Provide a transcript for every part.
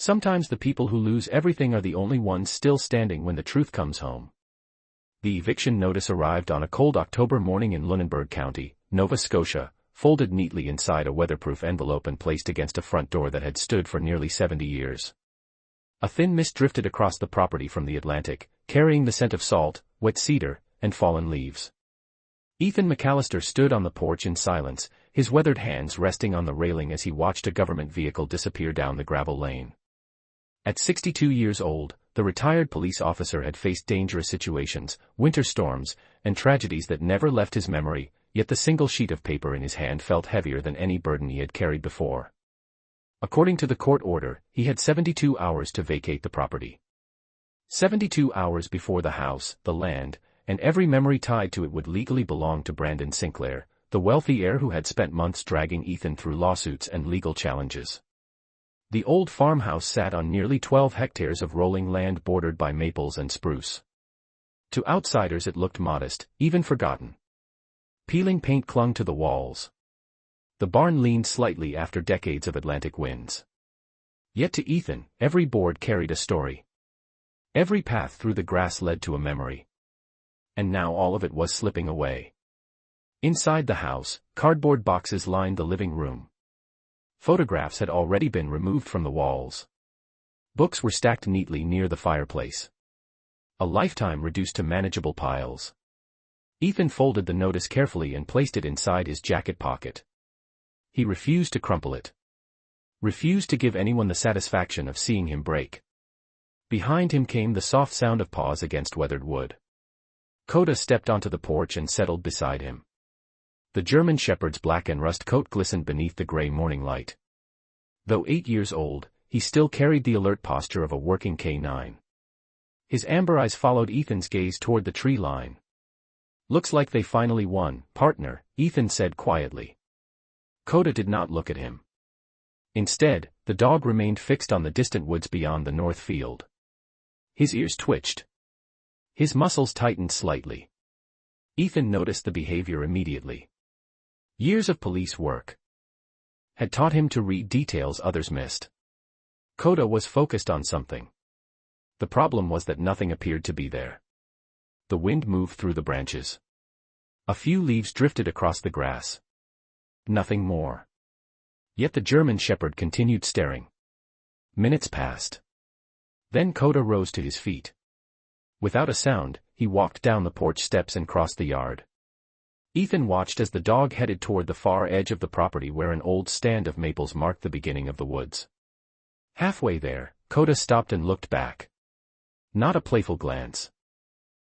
Sometimes the people who lose everything are the only ones still standing when the truth comes home. The eviction notice arrived on a cold October morning in Lunenburg County, Nova Scotia, folded neatly inside a weatherproof envelope and placed against a front door that had stood for nearly 70 years. A thin mist drifted across the property from the Atlantic, carrying the scent of salt, wet cedar, and fallen leaves. Ethan McAllister stood on the porch in silence, his weathered hands resting on the railing as he watched a government vehicle disappear down the gravel lane. At 62 years old, the retired police officer had faced dangerous situations, winter storms, and tragedies that never left his memory, yet the single sheet of paper in his hand felt heavier than any burden he had carried before. According to the court order, he had 72 hours to vacate the property. 72 hours before the house, the land, and every memory tied to it would legally belong to Brandon Sinclair, the wealthy heir who had spent months dragging Ethan through lawsuits and legal challenges. The old farmhouse sat on nearly 12 hectares of rolling land bordered by maples and spruce. To outsiders it looked modest, even forgotten. Peeling paint clung to the walls. The barn leaned slightly after decades of Atlantic winds. Yet to Ethan, every board carried a story. Every path through the grass led to a memory. And now all of it was slipping away. Inside the house, cardboard boxes lined the living room. Photographs had already been removed from the walls. Books were stacked neatly near the fireplace. A lifetime reduced to manageable piles. Ethan folded the notice carefully and placed it inside his jacket pocket. He refused to crumple it. Refused to give anyone the satisfaction of seeing him break. Behind him came the soft sound of paws against weathered wood. Coda stepped onto the porch and settled beside him. The German shepherd's black and rust coat glistened beneath the gray morning light. Though 8 years old, he still carried the alert posture of a working K9. His amber eyes followed Ethan's gaze toward the tree line. "Looks like they finally won, partner," Ethan said quietly. Coda did not look at him. Instead, the dog remained fixed on the distant woods beyond the north field. His ears twitched. His muscles tightened slightly. Ethan noticed the behavior immediately. Years of police work had taught him to read details others missed. Coda was focused on something. The problem was that nothing appeared to be there. The wind moved through the branches. A few leaves drifted across the grass. Nothing more. Yet the German shepherd continued staring. Minutes passed. Then Coda rose to his feet. Without a sound, he walked down the porch steps and crossed the yard. Ethan watched as the dog headed toward the far edge of the property where an old stand of maples marked the beginning of the woods. Halfway there, Coda stopped and looked back. Not a playful glance.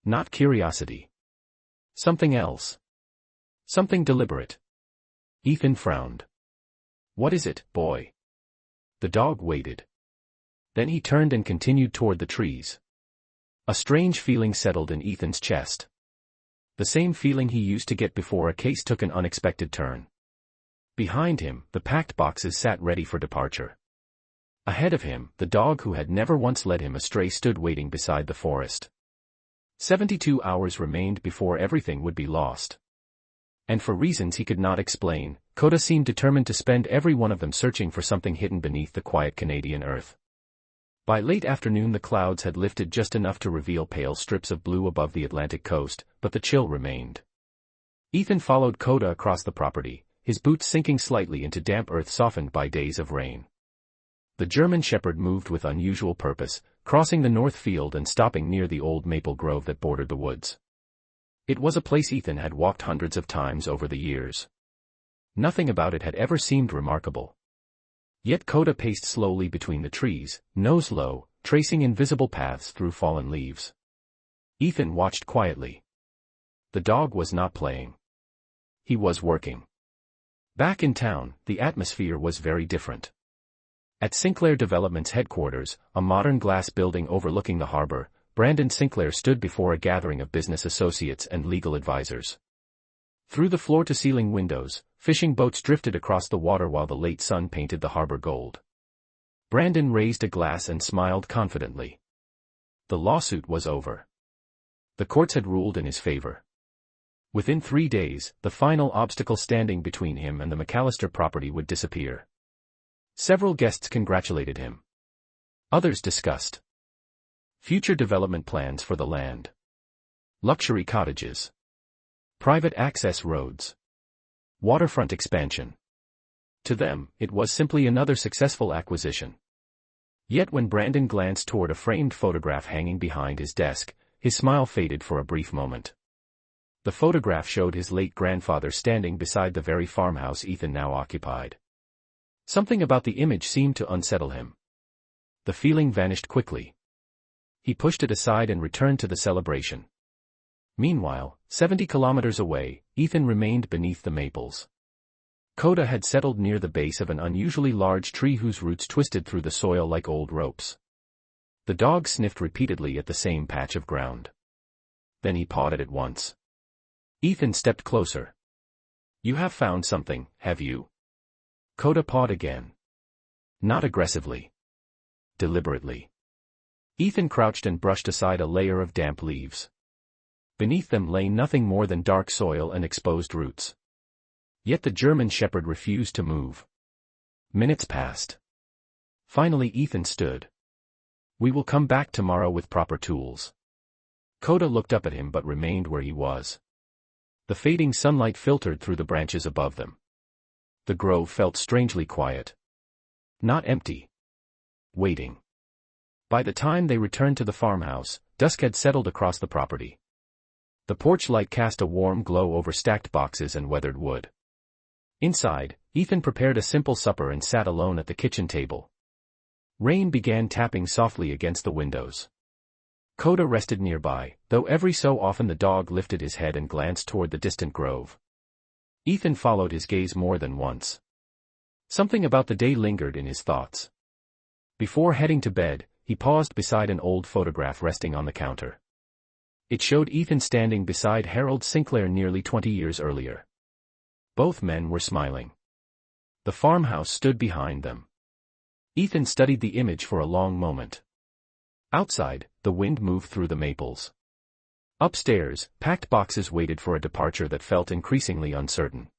Not curiosity. Something else. Something deliberate. Ethan frowned. "What is it, boy?" The dog waited. Then he turned and continued toward the trees. A strange feeling settled in Ethan's chest. The same feeling he used to get before a case took an unexpected turn. Behind him, the packed boxes sat ready for departure. Ahead of him, the dog who had never once led him astray stood waiting beside the forest. 72 hours remained before everything would be lost. And for reasons he could not explain, Coda seemed determined to spend every one of them searching for something hidden beneath the quiet Canadian earth. By late afternoon the clouds had lifted just enough to reveal pale strips of blue above the Atlantic coast, but the chill remained. Ethan followed Coda across the property, his boots sinking slightly into damp earth softened by days of rain. The German shepherd moved with unusual purpose, crossing the north field and stopping near the old maple grove that bordered the woods. It was a place Ethan had walked hundreds of times over the years. Nothing about it had ever seemed remarkable. Yet Coda paced slowly between the trees, nose low, tracing invisible paths through fallen leaves. Ethan watched quietly. The dog was not playing. He was working. Back in town, the atmosphere was very different. At Sinclair Development's headquarters, a modern glass building overlooking the harbor, Brandon Sinclair stood before a gathering of business associates and legal advisors. Through the floor-to-ceiling windows, fishing boats drifted across the water while the late sun painted the harbor gold. Brandon raised a glass and smiled confidently. The lawsuit was over. The courts had ruled in his favor. Within 3 days, the final obstacle standing between him and the McAllister property would disappear. Several guests congratulated him. Others discussed future development plans for the land, luxury cottages, private access roads, waterfront expansion. To them, it was simply another successful acquisition. Yet when Brandon glanced toward a framed photograph hanging behind his desk, his smile faded for a brief moment. The photograph showed his late grandfather standing beside the very farmhouse Ethan now occupied. Something about the image seemed to unsettle him. The feeling vanished quickly. He pushed it aside and returned to the celebration. Meanwhile, 70 kilometers away, Ethan remained beneath the maples. Coda had settled near the base of an unusually large tree whose roots twisted through the soil like old ropes. The dog sniffed repeatedly at the same patch of ground. Then he pawed at it once. Ethan stepped closer. "You have found something, have you?" Coda pawed again. Not aggressively. Deliberately. Ethan crouched and brushed aside a layer of damp leaves. Beneath them lay nothing more than dark soil and exposed roots. Yet the German shepherd refused to move. Minutes passed. Finally Ethan stood. "We will come back tomorrow with proper tools." Coda looked up at him but remained where he was. The fading sunlight filtered through the branches above them. The grove felt strangely quiet. Not empty. Waiting. By the time they returned to the farmhouse, dusk had settled across the property. The porch light cast a warm glow over stacked boxes and weathered wood. Inside, Ethan prepared a simple supper and sat alone at the kitchen table. Rain began tapping softly against the windows. Coda rested nearby, though every so often the dog lifted his head and glanced toward the distant grove. Ethan followed his gaze more than once. Something about the day lingered in his thoughts. Before heading to bed, he paused beside an old photograph resting on the counter. It showed Ethan standing beside Harold Sinclair nearly 20 years earlier. Both men were smiling. The farmhouse stood behind them. Ethan studied the image for a long moment. Outside, the wind moved through the maples. Upstairs, packed boxes waited for a departure that felt increasingly uncertain.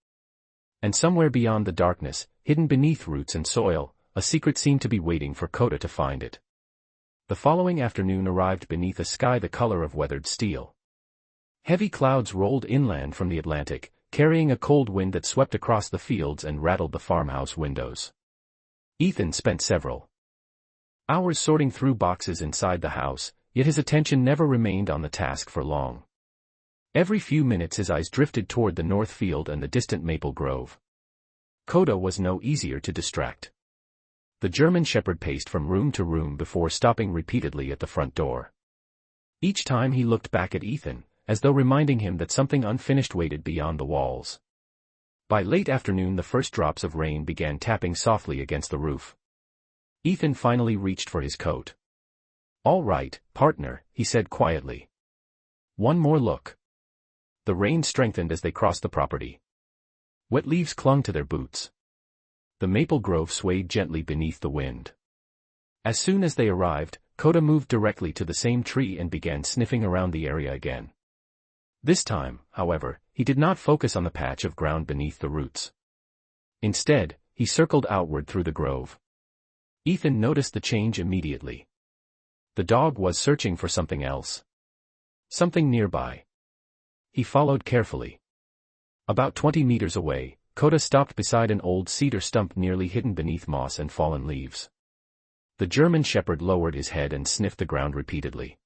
And somewhere beyond the darkness, hidden beneath roots and soil, a secret seemed to be waiting for Coda to find it. The following afternoon arrived beneath a sky the color of weathered steel. Heavy clouds rolled inland from the Atlantic, carrying a cold wind that swept across the fields and rattled the farmhouse windows. Ethan spent several hours sorting through boxes inside the house, yet his attention never remained on the task for long. Every few minutes his eyes drifted toward the north field and the distant maple grove. Coda was no easier to distract. The German shepherd paced from room to room before stopping repeatedly at the front door. Each time he looked back at Ethan, as though reminding him that something unfinished waited beyond the walls. By late afternoon the first drops of rain began tapping softly against the roof. Ethan finally reached for his coat. "All right, partner," he said quietly. "One more look." The rain strengthened as they crossed the property. Wet leaves clung to their boots. The maple grove swayed gently beneath the wind. As soon as they arrived, Coda moved directly to the same tree and began sniffing around the area again. This time, however, he did not focus on the patch of ground beneath the roots. Instead, he circled outward through the grove. Ethan noticed the change immediately. The dog was searching for something else. Something nearby. He followed carefully. About 20 meters away, Coda stopped beside an old cedar stump nearly hidden beneath moss and fallen leaves. The German shepherd lowered his head and sniffed the ground repeatedly.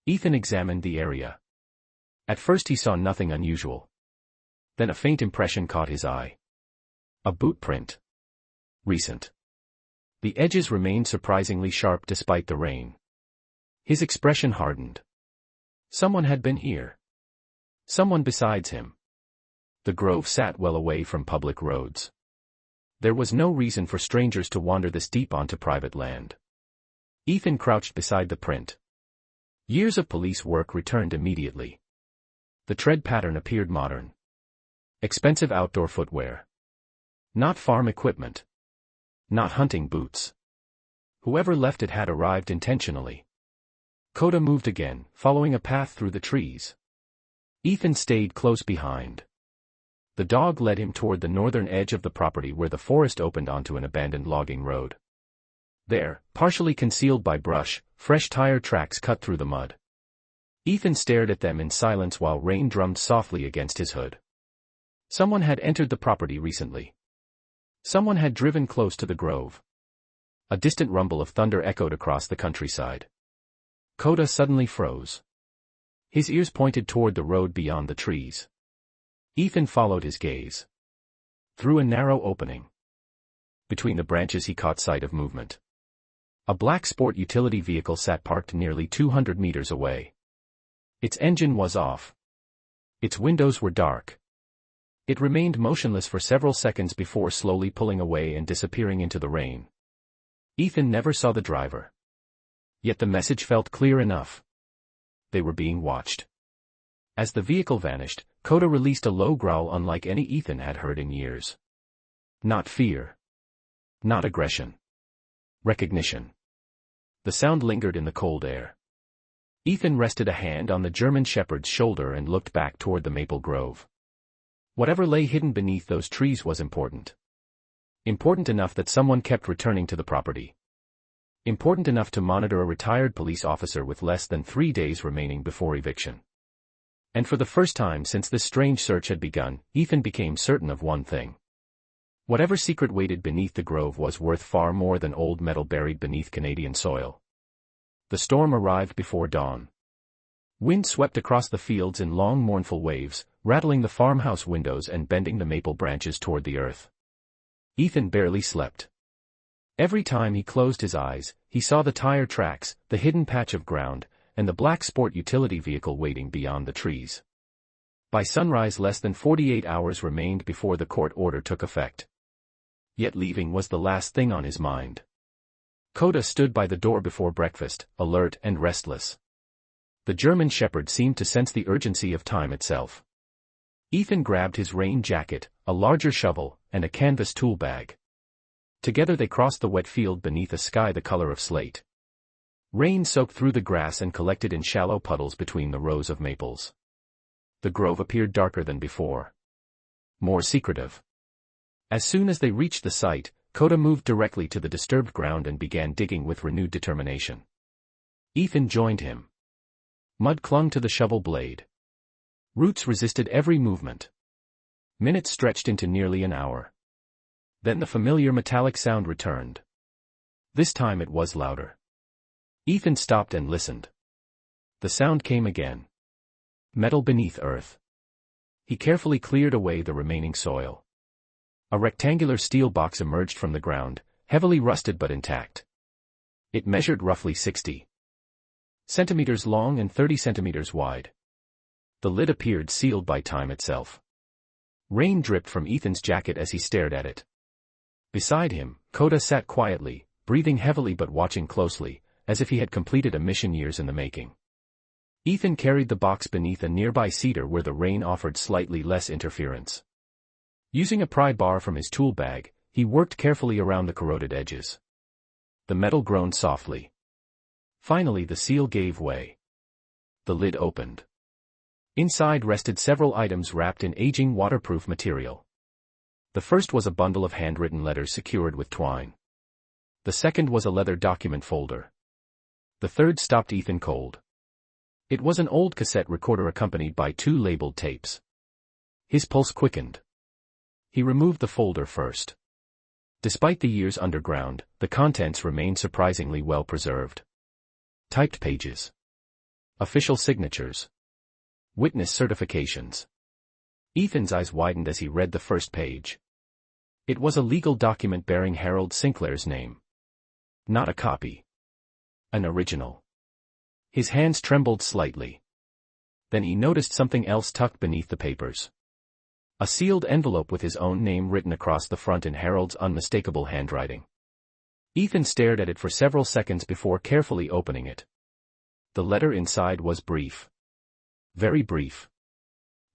Ethan examined the area. At first he saw nothing unusual. Then a faint impression caught his eye. A boot print. Recent. The edges remained surprisingly sharp despite the rain. His expression hardened. Someone had been here. Someone besides him. The grove sat well away from public roads. There was no reason for strangers to wander this deep onto private land. Ethan crouched beside the print. Years of police work returned immediately. The tread pattern appeared modern. Expensive outdoor footwear. Not farm equipment. Not hunting boots. Whoever left it had arrived intentionally. Coda moved again, following a path through the trees. Ethan stayed close behind. The dog led him toward the northern edge of the property where the forest opened onto an abandoned logging road. There, partially concealed by brush, fresh tire tracks cut through the mud. Ethan stared at them in silence while rain drummed softly against his hood. Someone had entered the property recently. Someone had driven close to the grove. A distant rumble of thunder echoed across the countryside. Coda suddenly froze. His ears pointed toward the road beyond the trees. Ethan followed his gaze. Through a narrow opening. Between the branches he caught sight of movement. A black sport utility vehicle sat parked nearly 200 meters away. Its engine was off. Its windows were dark. It remained motionless for several seconds before slowly pulling away and disappearing into the rain. Ethan never saw the driver. Yet the message felt clear enough. They were being watched. As the vehicle vanished, Coda released a low growl unlike any Ethan had heard in years. Not fear. Not aggression. Recognition. The sound lingered in the cold air. Ethan rested a hand on the German shepherd's shoulder and looked back toward the maple grove. Whatever lay hidden beneath those trees was important. Important enough that someone kept returning to the property. Important enough to monitor a retired police officer with less than 3 days remaining before eviction. And for the first time since this strange search had begun, Ethan became certain of one thing. Whatever secret waited beneath the grove was worth far more than old metal buried beneath Canadian soil. The storm arrived before dawn. Wind swept across the fields in long mournful waves, rattling the farmhouse windows and bending the maple branches toward the earth. Ethan barely slept. Every time he closed his eyes, he saw the tire tracks, the hidden patch of ground, and the black sport utility vehicle waiting beyond the trees. By sunrise less than 48 hours remained before the court order took effect. Yet leaving was the last thing on his mind. Coda stood by the door before breakfast, alert and restless. The German shepherd seemed to sense the urgency of time itself. Ethan grabbed his rain jacket, a larger shovel, and a canvas tool bag. Together they crossed the wet field beneath a sky the color of slate. Rain soaked through the grass and collected in shallow puddles between the rows of maples. The grove appeared darker than before. More secretive. As soon as they reached the site, Coda moved directly to the disturbed ground and began digging with renewed determination. Ethan joined him. Mud clung to the shovel blade. Roots resisted every movement. Minutes stretched into nearly an hour. Then the familiar metallic sound returned. This time it was louder. Ethan stopped and listened. The sound came again. Metal beneath earth. He carefully cleared away the remaining soil. A rectangular steel box emerged from the ground, heavily rusted but intact. It measured roughly 60 centimeters long and 30 centimeters wide. The lid appeared sealed by time itself. Rain dripped from Ethan's jacket as he stared at it. Beside him, Coda sat quietly, breathing heavily but watching closely, as if he had completed a mission years in the making. Ethan carried the box beneath a nearby cedar where the rain offered slightly less interference. Using a pry bar from his tool bag, he worked carefully around the corroded edges. The metal groaned softly. Finally the seal gave way. The lid opened. Inside rested several items wrapped in aging waterproof material. The first was a bundle of handwritten letters secured with twine. The second was a leather document folder. The third stopped Ethan cold. It was an old cassette recorder accompanied by 2 labeled tapes. His pulse quickened. He removed the folder first. Despite the years underground, the contents remained surprisingly well preserved. Typed pages. Official signatures. Witness certifications. Ethan's eyes widened as he read the first page. It was a legal document bearing Harold Sinclair's name. Not a copy. An original. His hands trembled slightly. Then he noticed something else tucked beneath the papers. A sealed envelope with his own name written across the front in Harold's unmistakable handwriting. Ethan stared at it for several seconds before carefully opening it. The letter inside was brief. Very brief.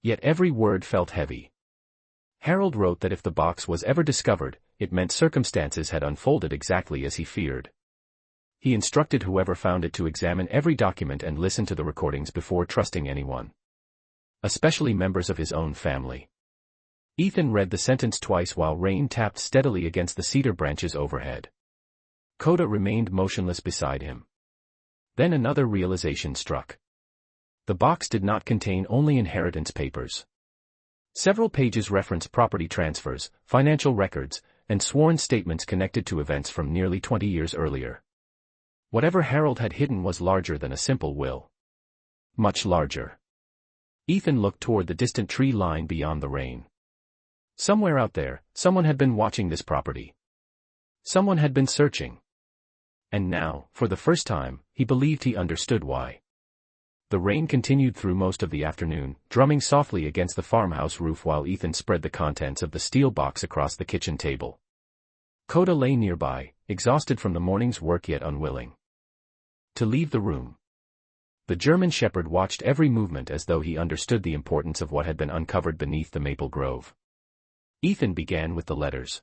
Yet every word felt heavy. Harold wrote that if the box was ever discovered, it meant circumstances had unfolded exactly as he feared. He instructed whoever found it to examine every document and listen to the recordings before trusting anyone. Especially members of his own family. Ethan read the sentence twice while rain tapped steadily against the cedar branches overhead. Coda remained motionless beside him. Then another realization struck. The box did not contain only inheritance papers. Several pages referenced property transfers, financial records, and sworn statements connected to events from nearly 20 years earlier. Whatever Harold had hidden was larger than a simple will. Much larger. Ethan looked toward the distant tree line beyond the rain. Somewhere out there, someone had been watching this property. Someone had been searching. And now, for the first time, he believed he understood why. The rain continued through most of the afternoon, drumming softly against the farmhouse roof while Ethan spread the contents of the steel box across the kitchen table. Coda lay nearby, exhausted from the morning's work yet unwilling to leave the room. The German shepherd watched every movement as though he understood the importance of what had been uncovered beneath the maple grove. Ethan began with the letters.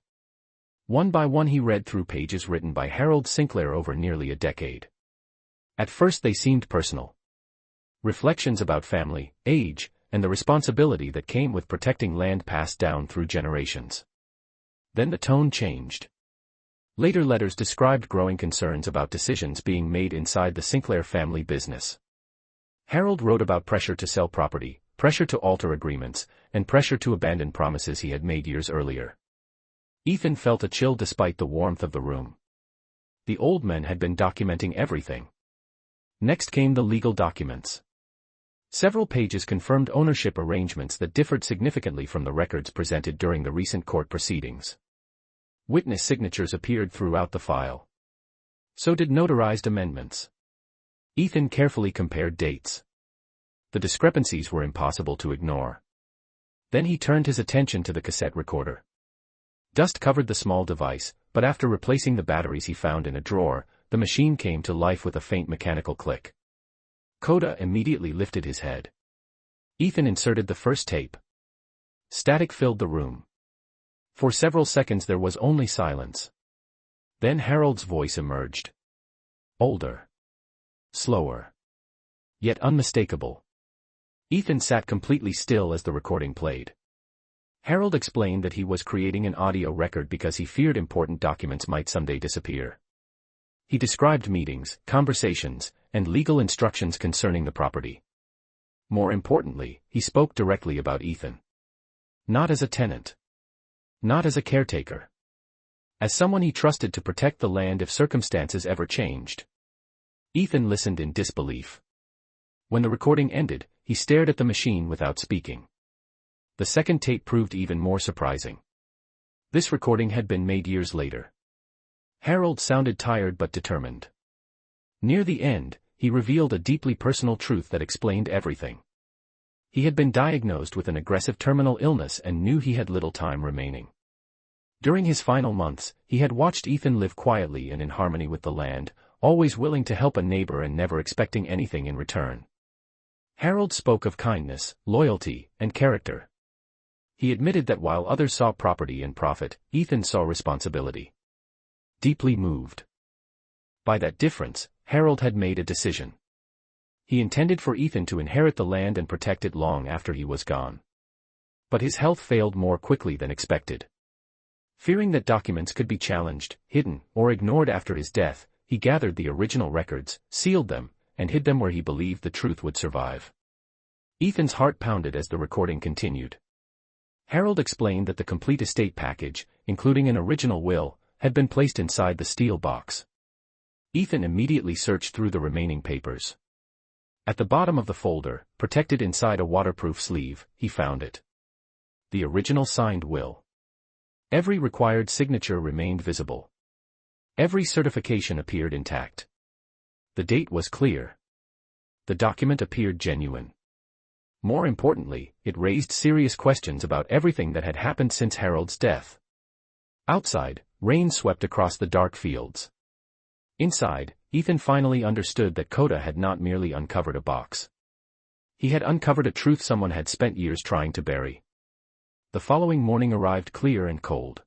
One by one he read through pages written by Harold Sinclair over nearly a decade. At first they seemed personal. Reflections about family, age, and the responsibility that came with protecting land passed down through generations. Then the tone changed. Later letters described growing concerns about decisions being made inside the Sinclair family business. Harold wrote about pressure to sell property, pressure to alter agreements, and pressure to abandon promises he had made years earlier. Ethan felt a chill despite the warmth of the room. The old men had been documenting everything. Next came the legal documents. Several pages confirmed ownership arrangements that differed significantly from the records presented during the recent court proceedings. Witness signatures appeared throughout the file. So did notarized amendments. Ethan carefully compared dates. The discrepancies were impossible to ignore. Then he turned his attention to the cassette recorder. Dust covered the small device, but after replacing the batteries he found in a drawer, the machine came to life with a faint mechanical click. Coda immediately lifted his head. Ethan inserted the first tape. Static filled the room. For several seconds there was only silence. Then Harold's voice emerged. Older. Slower. Yet unmistakable. Ethan sat completely still as the recording played. Harold explained that he was creating an audio record because he feared important documents might someday disappear. He described meetings, conversations, and legal instructions concerning the property. More importantly, he spoke directly about Ethan. Not as a tenant. Not as a caretaker. As someone he trusted to protect the land if circumstances ever changed. Ethan listened in disbelief. When the recording ended, he stared at the machine without speaking. The second tape proved even more surprising. This recording had been made years later. Harold sounded tired but determined. Near the end, he revealed a deeply personal truth that explained everything. He had been diagnosed with an aggressive terminal illness and knew he had little time remaining. During his final months, he had watched Ethan live quietly and in harmony with the land, always willing to help a neighbor and never expecting anything in return. Harold spoke of kindness, loyalty, and character. He admitted that while others saw property and profit, Ethan saw responsibility. Deeply moved by that difference, Harold had made a decision. He intended for Ethan to inherit the land and protect it long after he was gone. But his health failed more quickly than expected. Fearing that documents could be challenged, hidden, or ignored after his death, he gathered the original records, sealed them, and hid them where he believed the truth would survive. Ethan's heart pounded as the recording continued. Harold explained that the complete estate package, including an original will, had been placed inside the steel box. Ethan immediately searched through the remaining papers. At the bottom of the folder, protected inside a waterproof sleeve, he found it. The original signed will. Every required signature remained visible. Every certification appeared intact. The date was clear. The document appeared genuine. More importantly, it raised serious questions about everything that had happened since Harold's death. Outside, rain swept across the dark fields. Inside, Ethan finally understood that Coda had not merely uncovered a box. He had uncovered a truth someone had spent years trying to bury. The following morning arrived clear and cold.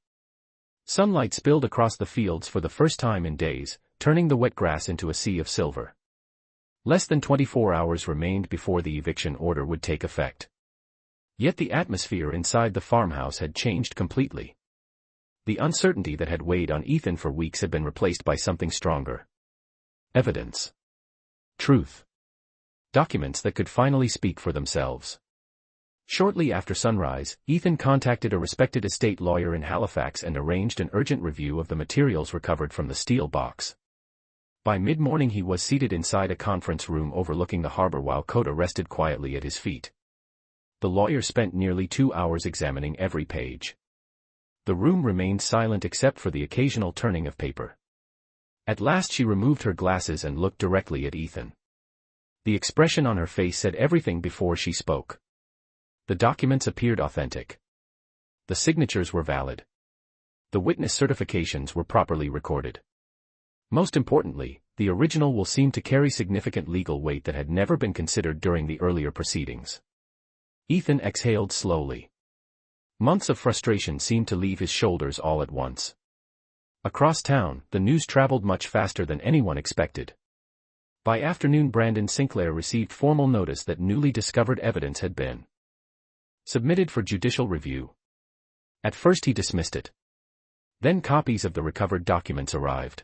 Sunlight spilled across the fields for the first time in days, turning the wet grass into a sea of silver. Less than 24 hours remained before the eviction order would take effect. Yet the atmosphere inside the farmhouse had changed completely. The uncertainty that had weighed on Ethan for weeks had been replaced by something stronger. Evidence. Truth. Documents that could finally speak for themselves. Shortly after sunrise, Ethan contacted a respected estate lawyer in Halifax and arranged an urgent review of the materials recovered from the steel box. By mid-morning he was seated inside a conference room overlooking the harbor while Coda rested quietly at his feet. The lawyer spent nearly 2 hours examining every page. The room remained silent except for the occasional turning of paper. At last she removed her glasses and looked directly at Ethan. The expression on her face said everything before she spoke. The documents appeared authentic. The signatures were valid. The witness certifications were properly recorded. Most importantly, the original will seem to carry significant legal weight that had never been considered during the earlier proceedings. Ethan exhaled slowly. Months of frustration seemed to leave his shoulders all at once. Across town, the news traveled much faster than anyone expected. By afternoon Brandon Sinclair received formal notice that newly discovered evidence had been submitted for judicial review. At first he dismissed it. Then copies of the recovered documents arrived.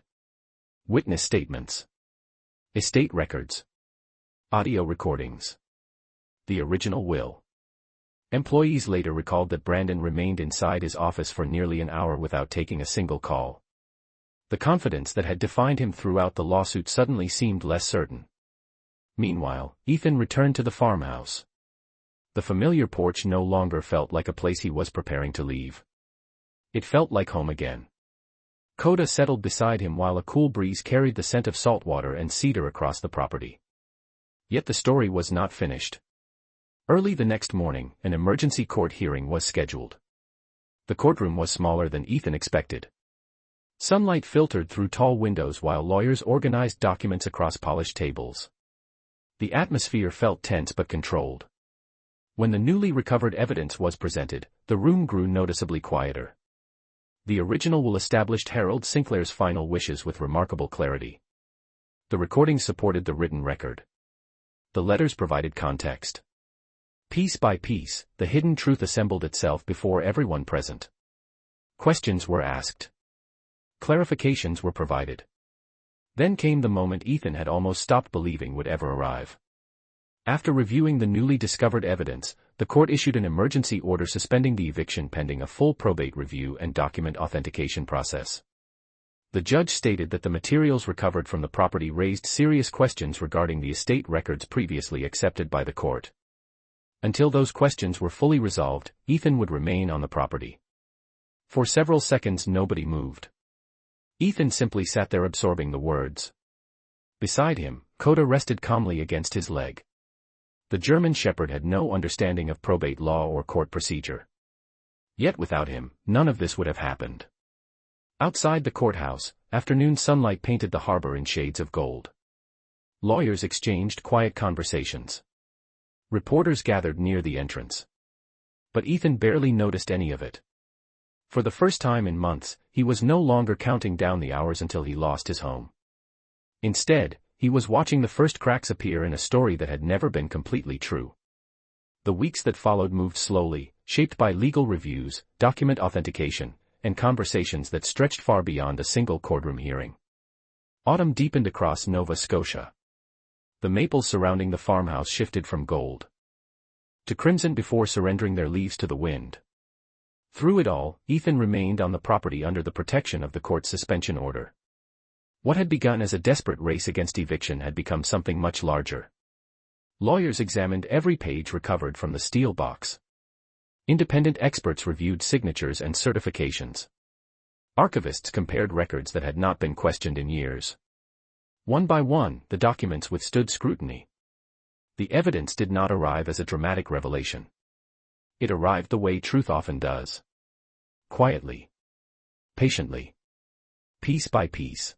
Witness statements. Estate records. Audio recordings. The original will. Employees later recalled that Brandon remained inside his office for nearly an hour without taking a single call. The confidence that had defined him throughout the lawsuit suddenly seemed less certain. Meanwhile, Ethan returned to the farmhouse. The familiar porch no longer felt like a place he was preparing to leave. It felt like home again. Coda settled beside him while a cool breeze carried the scent of salt water and cedar across the property. Yet the story was not finished. Early the next morning, an emergency court hearing was scheduled. The courtroom was smaller than Ethan expected. Sunlight filtered through tall windows while lawyers organized documents across polished tables. The atmosphere felt tense but controlled. When the newly recovered evidence was presented, the room grew noticeably quieter. The original will established Harold Sinclair's final wishes with remarkable clarity. The recordings supported the written record. The letters provided context. Piece by piece, the hidden truth assembled itself before everyone present. Questions were asked. Clarifications were provided. Then came the moment Ethan had almost stopped believing would ever arrive. After reviewing the newly discovered evidence, the court issued an emergency order suspending the eviction pending a full probate review and document authentication process. The judge stated that the materials recovered from the property raised serious questions regarding the estate records previously accepted by the court. Until those questions were fully resolved, Ethan would remain on the property. For several seconds nobody moved. Ethan simply sat there absorbing the words. Beside him, Coda rested calmly against his leg. The German shepherd had no understanding of probate law or court procedure. Yet without him, none of this would have happened. Outside the courthouse, afternoon sunlight painted the harbor in shades of gold. Lawyers exchanged quiet conversations. Reporters gathered near the entrance. But Ethan barely noticed any of it. For the first time in months, he was no longer counting down the hours until he lost his home. Instead, he was watching the first cracks appear in a story that had never been completely true. The weeks that followed moved slowly, shaped by legal reviews, document authentication, and conversations that stretched far beyond a single courtroom hearing. Autumn deepened across Nova Scotia. The maples surrounding the farmhouse shifted from gold to crimson before surrendering their leaves to the wind. Through it all, Ethan remained on the property under the protection of the court's suspension order. What had begun as a desperate race against eviction had become something much larger. Lawyers examined every page recovered from the steel box. Independent experts reviewed signatures and certifications. Archivists compared records that had not been questioned in years. One by one, the documents withstood scrutiny. The evidence did not arrive as a dramatic revelation. It arrived the way truth often does. Quietly. Patiently. Piece by piece.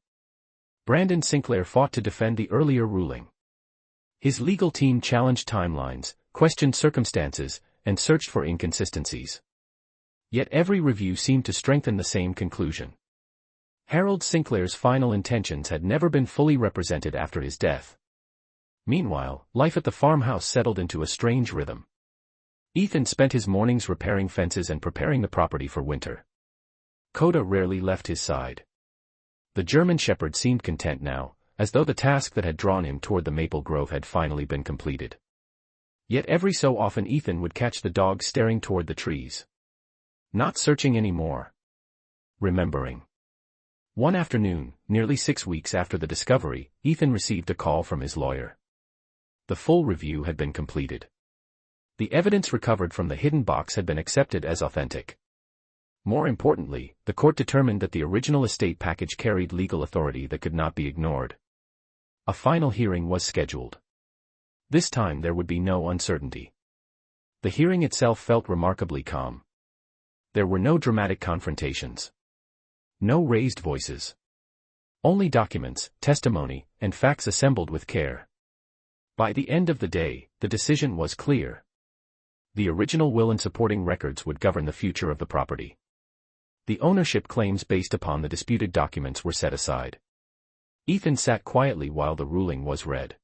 Brandon Sinclair fought to defend the earlier ruling. His legal team challenged timelines, questioned circumstances, and searched for inconsistencies. Yet every review seemed to strengthen the same conclusion. Harold Sinclair's final intentions had never been fully represented after his death. Meanwhile, life at the farmhouse settled into a strange rhythm. Ethan spent his mornings repairing fences and preparing the property for winter. Coda rarely left his side. The German shepherd seemed content now, as though the task that had drawn him toward the maple grove had finally been completed. Yet every so often Ethan would catch the dog staring toward the trees. Not searching anymore. Remembering. One afternoon, nearly 6 weeks after the discovery, Ethan received a call from his lawyer. The full review had been completed. The evidence recovered from the hidden box had been accepted as authentic. More importantly, the court determined that the original estate package carried legal authority that could not be ignored. A final hearing was scheduled. This time there would be no uncertainty. The hearing itself felt remarkably calm. There were no dramatic confrontations. No raised voices. Only documents, testimony, and facts assembled with care. By the end of the day, the decision was clear. The original will and supporting records would govern the future of the property. The ownership claims based upon the disputed documents were set aside. Ethan sat quietly while the ruling was read.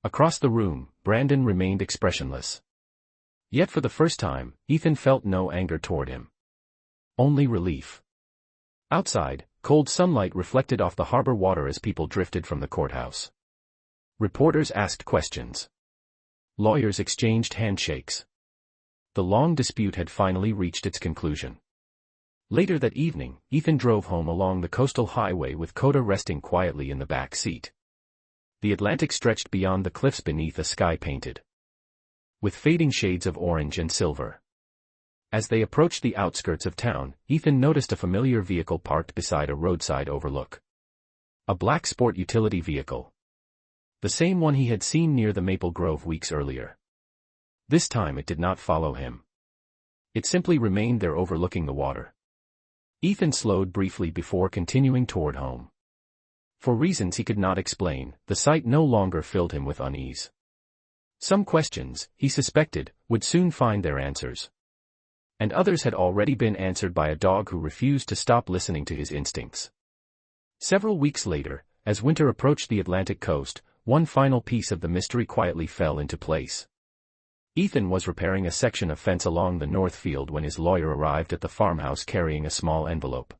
Across the room, Brandon remained expressionless. Yet for the first time, Ethan felt no anger toward him. Only relief. Outside, cold sunlight reflected off the harbor water as people drifted from the courthouse. Reporters asked questions. Lawyers exchanged handshakes. The long dispute had finally reached its conclusion. Later that evening, Ethan drove home along the coastal highway with Coda resting quietly in the back seat. The Atlantic stretched beyond the cliffs beneath a sky painted with fading shades of orange and silver. As they approached the outskirts of town, Ethan noticed a familiar vehicle parked beside a roadside overlook. A black sport utility vehicle. The same one he had seen near the Maple Grove weeks earlier. This time it did not follow him. It simply remained there overlooking the water. Ethan slowed briefly before continuing toward home. For reasons he could not explain, the sight no longer filled him with unease. Some questions, he suspected, would soon find their answers. And others had already been answered by a dog who refused to stop listening to his instincts. Several weeks later, as winter approached the Atlantic coast, one final piece of the mystery quietly fell into place. Ethan was repairing a section of fence along the north field when his lawyer arrived at the farmhouse carrying a small envelope.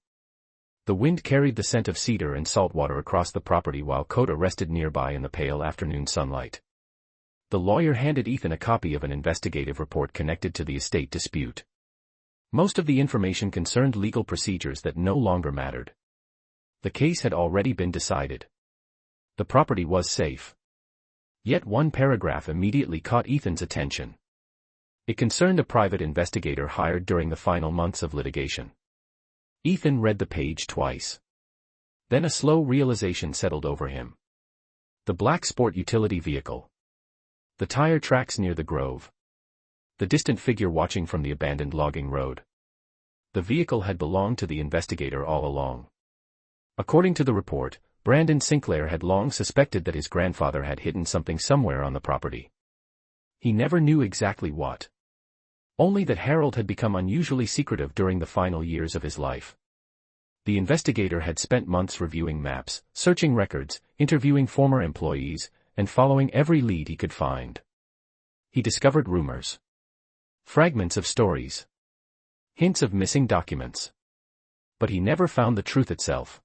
The wind carried the scent of cedar and saltwater across the property while Coda rested nearby in the pale afternoon sunlight. The lawyer handed Ethan a copy of an investigative report connected to the estate dispute. Most of the information concerned legal procedures that no longer mattered. The case had already been decided. The property was safe. Yet one paragraph immediately caught Ethan's attention. It concerned a private investigator hired during the final months of litigation. Ethan read the page twice. Then a slow realization settled over him. The black sport utility vehicle. The tire tracks near the grove. The distant figure watching from the abandoned logging road. The vehicle had belonged to the investigator all along. According to the report, Brandon Sinclair had long suspected that his grandfather had hidden something somewhere on the property. He never knew exactly what. Only that Harold had become unusually secretive during the final years of his life. The investigator had spent months reviewing maps, searching records, interviewing former employees, and following every lead he could find. He discovered rumors. Fragments of stories. Hints of missing documents. But he never found the truth itself.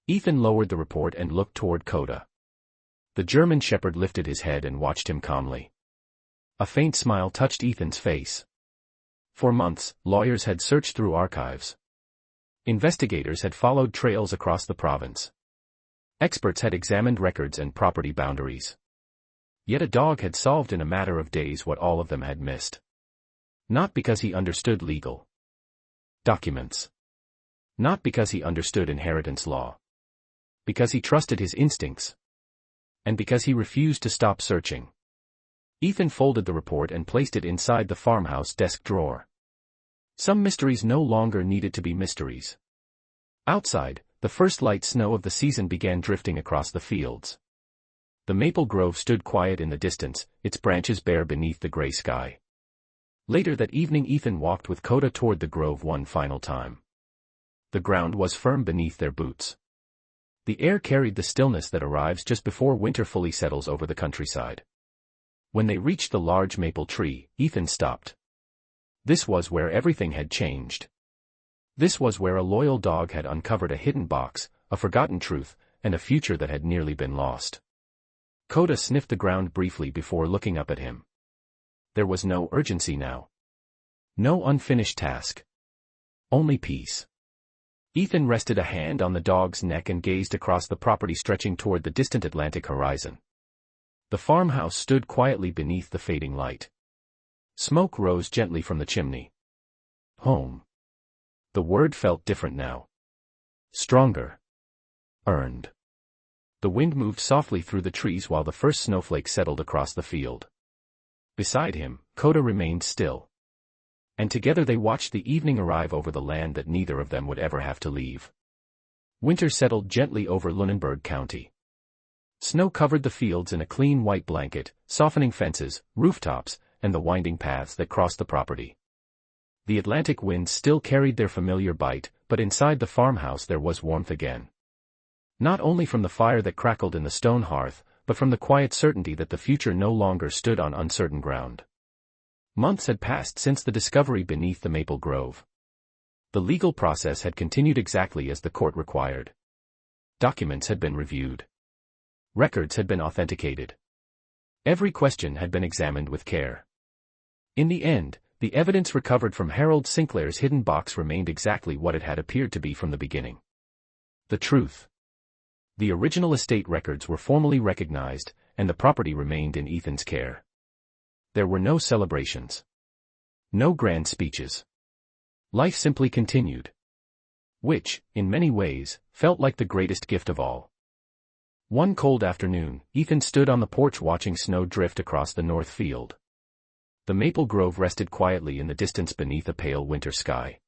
Ethan lowered the report and looked toward Coda. The German shepherd lifted his head and watched him calmly. A faint smile touched Ethan's face. For months, lawyers had searched through archives. Investigators had followed trails across the province. Experts had examined records and property boundaries. Yet a dog had solved in a matter of days what all of them had missed. Not because he understood legal documents. Not because he understood inheritance law. Because he trusted his instincts. And because he refused to stop searching. Ethan folded the report and placed it inside the farmhouse desk drawer. Some mysteries no longer needed to be mysteries. Outside, the first light snow of the season began drifting across the fields. The maple grove stood quiet in the distance, its branches bare beneath the gray sky. Later that evening Ethan walked with Coda toward the grove one final time. The ground was firm beneath their boots. The air carried the stillness that arrives just before winter fully settles over the countryside. When they reached the large maple tree, Ethan stopped. This was where everything had changed. This was where a loyal dog had uncovered a hidden box, a forgotten truth, and a future that had nearly been lost. Coda sniffed the ground briefly before looking up at him. There was no urgency now. No unfinished task. Only peace. Ethan rested a hand on the dog's neck and gazed across the property stretching toward the distant Atlantic horizon. The farmhouse stood quietly beneath the fading light. Smoke rose gently from the chimney. Home. The word felt different now. Stronger. Earned. The wind moved softly through the trees while the first snowflake settled across the field. Beside him, Coda remained still. And together they watched the evening arrive over the land that neither of them would ever have to leave. Winter settled gently over Lunenburg County. Snow covered the fields in a clean white blanket, softening fences, rooftops, and the winding paths that crossed the property. The Atlantic winds still carried their familiar bite, but inside the farmhouse there was warmth again. Not only from the fire that crackled in the stone hearth, but from the quiet certainty that the future no longer stood on uncertain ground. Months had passed since the discovery beneath the maple grove. The legal process had continued exactly as the court required. Documents had been reviewed. Records had been authenticated. Every question had been examined with care. In the end, the evidence recovered from Harold Sinclair's hidden box remained exactly what it had appeared to be from the beginning. The truth. The original estate records were formally recognized, and the property remained in Ethan's care. There were no celebrations. No grand speeches. Life simply continued. Which, in many ways, felt like the greatest gift of all. One cold afternoon, Ethan stood on the porch watching snow drift across the north field. The maple grove rested quietly in the distance beneath a pale winter sky.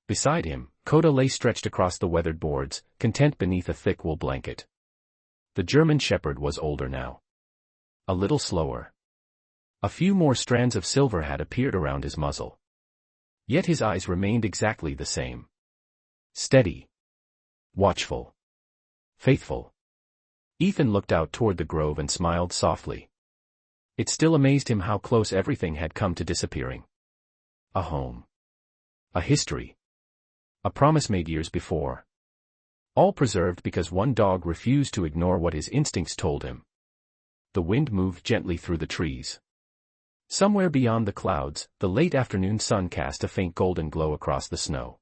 Beside him, Coda lay stretched across the weathered boards, content beneath a thick wool blanket. The German shepherd was older now. A little slower. A few more strands of silver had appeared around his muzzle. Yet his eyes remained exactly the same. Steady. Watchful. Faithful. Ethan looked out toward the grove and smiled softly. It still amazed him how close everything had come to disappearing. A home. A history. A promise made years before. All preserved because one dog refused to ignore what his instincts told him. The wind moved gently through the trees. Somewhere beyond the clouds, the late afternoon sun cast a faint golden glow across the snow.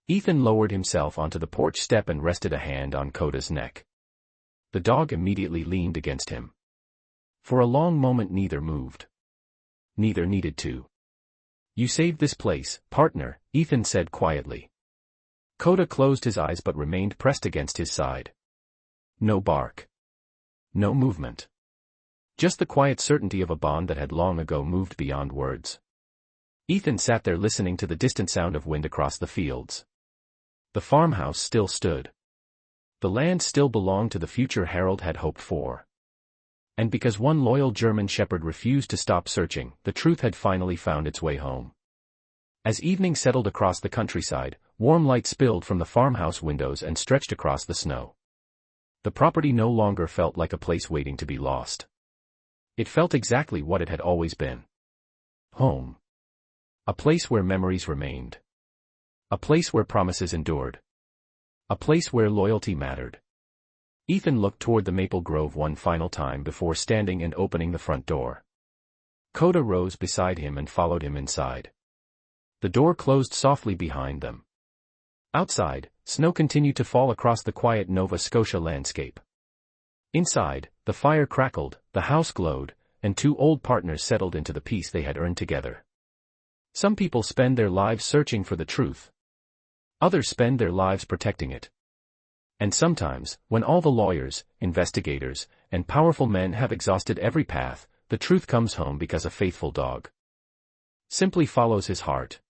Ethan lowered himself onto the porch step and rested a hand on Coda's neck. The dog immediately leaned against him. For a long moment neither moved. Neither needed to. "You saved this place, partner," Ethan said quietly. Coda closed his eyes but remained pressed against his side. No bark. No movement. Just the quiet certainty of a bond that had long ago moved beyond words. Ethan sat there listening to the distant sound of wind across the fields. The farmhouse still stood. The land still belonged to the future Harold had hoped for. And because one loyal German shepherd refused to stop searching, the truth had finally found its way home. As evening settled across the countryside, warm light spilled from the farmhouse windows and stretched across the snow. The property no longer felt like a place waiting to be lost. It felt exactly what it had always been. Home. A place where memories remained. A place where promises endured. A place where loyalty mattered. Ethan looked toward the maple grove one final time before standing and opening the front door. Coda rose beside him and followed him inside. The door closed softly behind them. Outside, snow continued to fall across the quiet Nova Scotia landscape. Inside, the fire crackled, the house glowed, and two old partners settled into the peace they had earned together. Some people spend their lives searching for the truth. Others spend their lives protecting it. And sometimes, when all the lawyers, investigators, and powerful men have exhausted every path, the truth comes home because a faithful dog simply follows his heart.